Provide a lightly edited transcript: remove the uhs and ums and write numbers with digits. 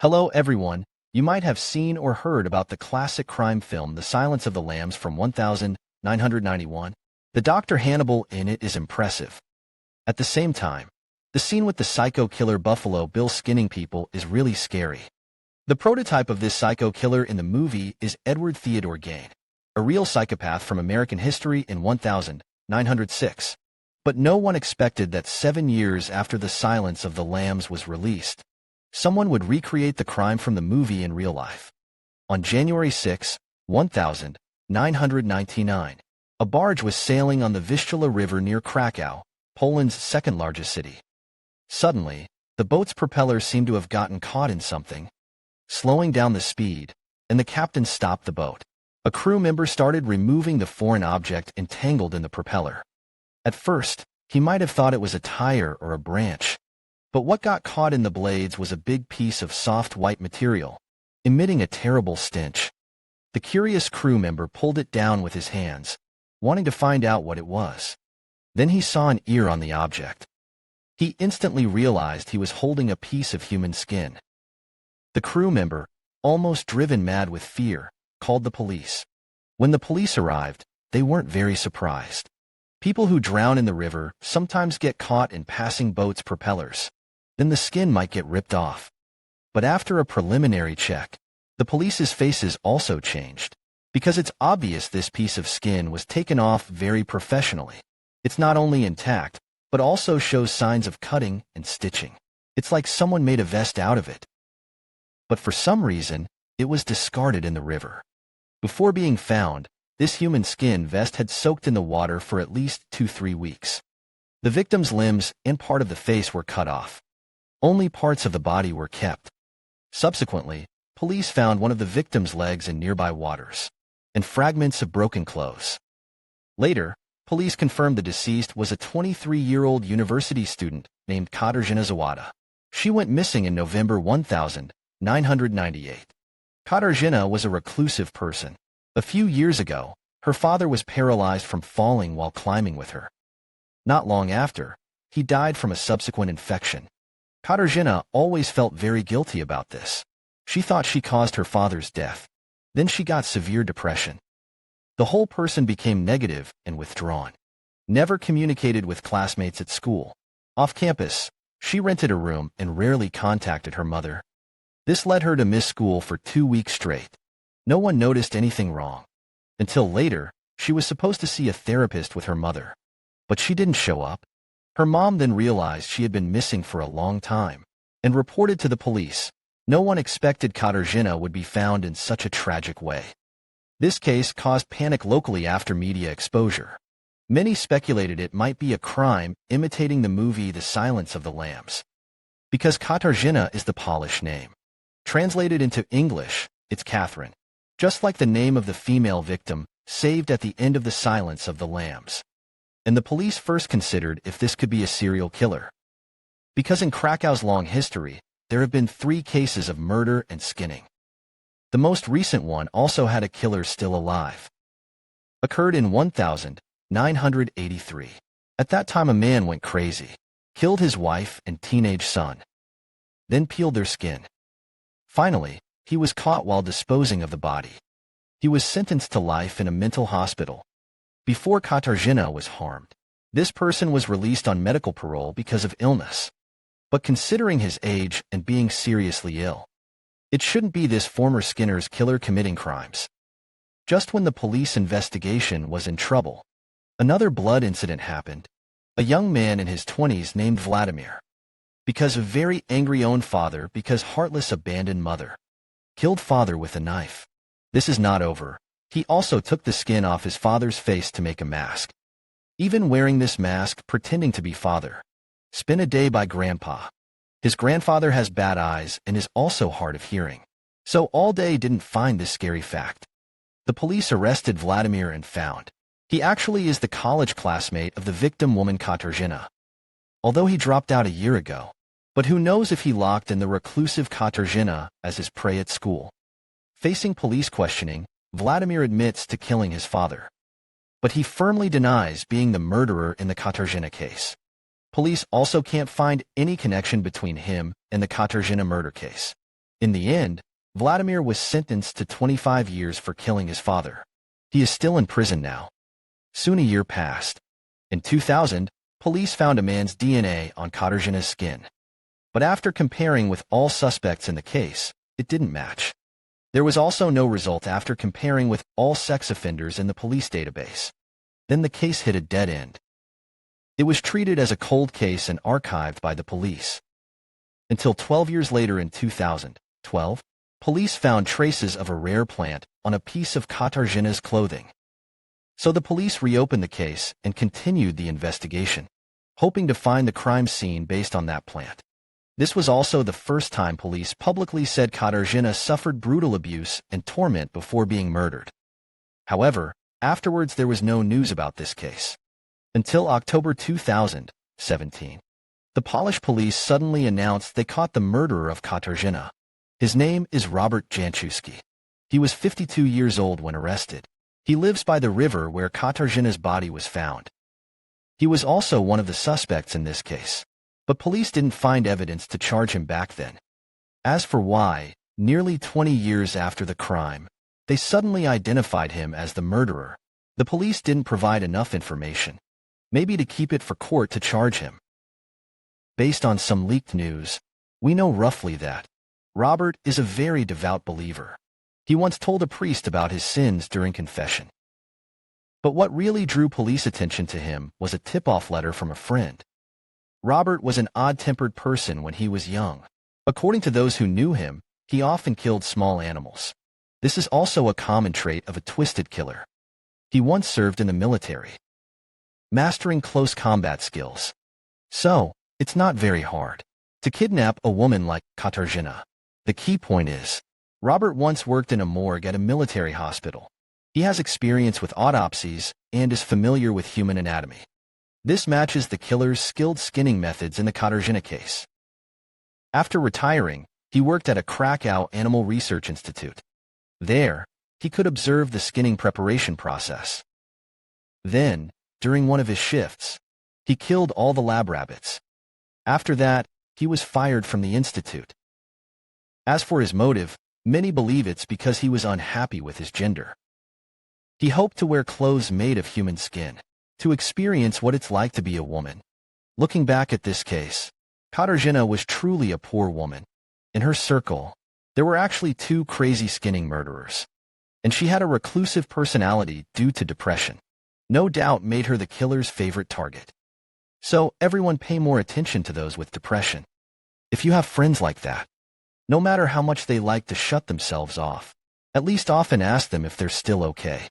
Hello everyone, you might have seen or heard about the classic crime film The Silence of the Lambs from 1991. The Dr. Hannibal in it is impressive. At the same time, the scene with the psycho killer Buffalo Bill skinning people is really scary. The prototype of this psycho killer in the movie is Edward Theodore Gain, a real psychopath from American history in 1906. But no one expected that 7 years after The Silence of the Lambs was released, someone would recreate the crime from the movie in real life. On January 6, 1999, a barge was sailing on the Vistula River near Krakow, Poland's second-largest city. Suddenly, the boat's propeller seemed to have gotten caught in something, slowing down the speed, and the captain stopped the boat. A crew member started removing the foreign object entangled in the propeller. At first, he might have thought it was a tire or a branch, but what got caught in the blades was a big piece of soft white material, emitting a terrible stench. The curious crew member pulled it down with his hands, wanting to find out what it was. Then he saw an ear on the object. He instantly realized he was holding a piece of human skin. The crew member, almost driven mad with fear, called the police. When the police arrived, they weren't very surprised. People who drown in the river sometimes get caught in passing boats' propellers. Then the skin might get ripped off. But after a preliminary check, the police's faces also changed, because it's obvious this piece of skin was taken off very professionally. It's not only intact, but also shows signs of cutting and stitching. It's like someone made a vest out of it. But for some reason, it was discarded in the river. Before being found, this human skin vest had soaked in the water for at least 2-3 weeks. The victim's limbs and part of the face were cut off. Only parts of the body were kept. Subsequently, police found one of the victim's legs in nearby waters, and fragments of broken clothes. Later, police confirmed the deceased was a 23-year-old university student named Katarzyna Zowada. She went missing in November 1998. Katarzyna was a reclusive person. A few years ago, her father was paralyzed from falling while climbing with her. Not long after, he died from a subsequent infection. Katarzyna always felt very guilty about this. She thought she caused her father's death. Then she got severe depression. The whole person became negative and withdrawn. Never communicated with classmates at school. Off campus, she rented a room and rarely contacted her mother. This led her to miss school for 2 weeks straight. No one noticed anything wrong. Until later, she was supposed to see a therapist with her mother. But she didn't show up. Her mom then realized she had been missing for a long time and reported to the police. No one expected Katarzyna would be found in such a tragic way. This case caused panic locally after media exposure. Many speculated it might be a crime imitating the movie The Silence of the Lambs, because Katarzyna is the Polish name. Translated into English, it's Catherine, just like the name of the female victim saved at the end of The Silence of the Lambs. And the police first considered if this could be a serial killer. Because in Krakow's long history, there have been 3 cases of murder and skinning. The most recent one also had a killer still alive. Occurred in 1983. At that time a man went crazy, killed his wife and teenage son, then peeled their skin. Finally, he was caught while disposing of the body. He was sentenced to life in a mental hospital. Before Katarzyna was harmed, this person was released on medical parole because of illness. But considering his age and being seriously ill, it shouldn't be this former Skinner's killer committing crimes. Just when the police investigation was in trouble, another blood incident happened. A young man in his 20s named Vladimir, because of very angry own father because heartless abandoned mother, killed father with a knife. This is not over. He also took the skin off his father's face to make a mask. Even wearing this mask, pretending to be father. Spent a day by grandpa. His grandfather has bad eyes and is also hard of hearing. So all day didn't find this scary fact. The police arrested Vladimir and found he actually is the college classmate of the victim woman Katarzyna. Although he dropped out a year ago. But who knows if he locked in the reclusive Katarzyna as his prey at school. Facing police questioning, Vladimir admits to killing his father. But he firmly denies being the murderer in the Katarzyna case. Police also can't find any connection between him and the Katarzyna murder case. In the end, Vladimir was sentenced to 25 years for killing his father. He is still in prison now. Soon a year passed. In 2000, police found a man's DNA on Katarzyna's skin. But after comparing with all suspects in the case, it didn't match. There was also no result after comparing with all sex offenders in the police database. Then the case hit a dead end. It was treated as a cold case and archived by the police. Until 12 years later in 2012, police found traces of a rare plant on a piece of Katarzyna's clothing. So the police reopened the case and continued the investigation, hoping to find the crime scene based on that plant. This was also the first time police publicly said Katarzyna suffered brutal abuse and torment before being murdered. However, afterwards there was no news about this case. Until October 2017. The Polish police suddenly announced they caught the murderer of Katarzyna. His name is Robert Janciuski. He was 52 years old when arrested. He lives by the river where Katarzyna's body was found. He was also one of the suspects in this case, but police didn't find evidence to charge him back then. As for why, nearly 20 years after the crime, they suddenly identified him as the murderer, the police didn't provide enough information, maybe to keep it for court to charge him. Based on some leaked news, we know roughly that Robert is a very devout believer. He once told a priest about his sins during confession. But what really drew police attention to him was a tip-off letter from a friend. Robert was an odd-tempered person when he was young. According to those who knew him, he often killed small animals. This is also a common trait of a twisted killer. He once served in the military, mastering close combat skills. So, it's not very hard to kidnap a woman like Katarzyna. The key point is, Robert once worked in a morgue at a military hospital. He has experience with autopsies and is familiar with human anatomy. This matches the killer's skilled skinning methods in the Katarzyna case. After retiring, he worked at a Krakow Animal Research Institute. There, he could observe the skinning preparation process. Then, during one of his shifts, he killed all the lab rabbits. After that, he was fired from the institute. As for his motive, many believe it's because he was unhappy with his gender. He hoped to wear clothes made of human skin, to experience what it's like to be a woman. Looking back at this case, Katarzyna was truly a poor woman. In her circle, there were actually 2 crazy skinning murderers, and she had a reclusive personality due to depression. No doubt made her the killer's favorite target. So everyone pay more attention to those with depression. If you have friends like that, no matter how much they like to shut themselves off, at least often ask them if they're still okay.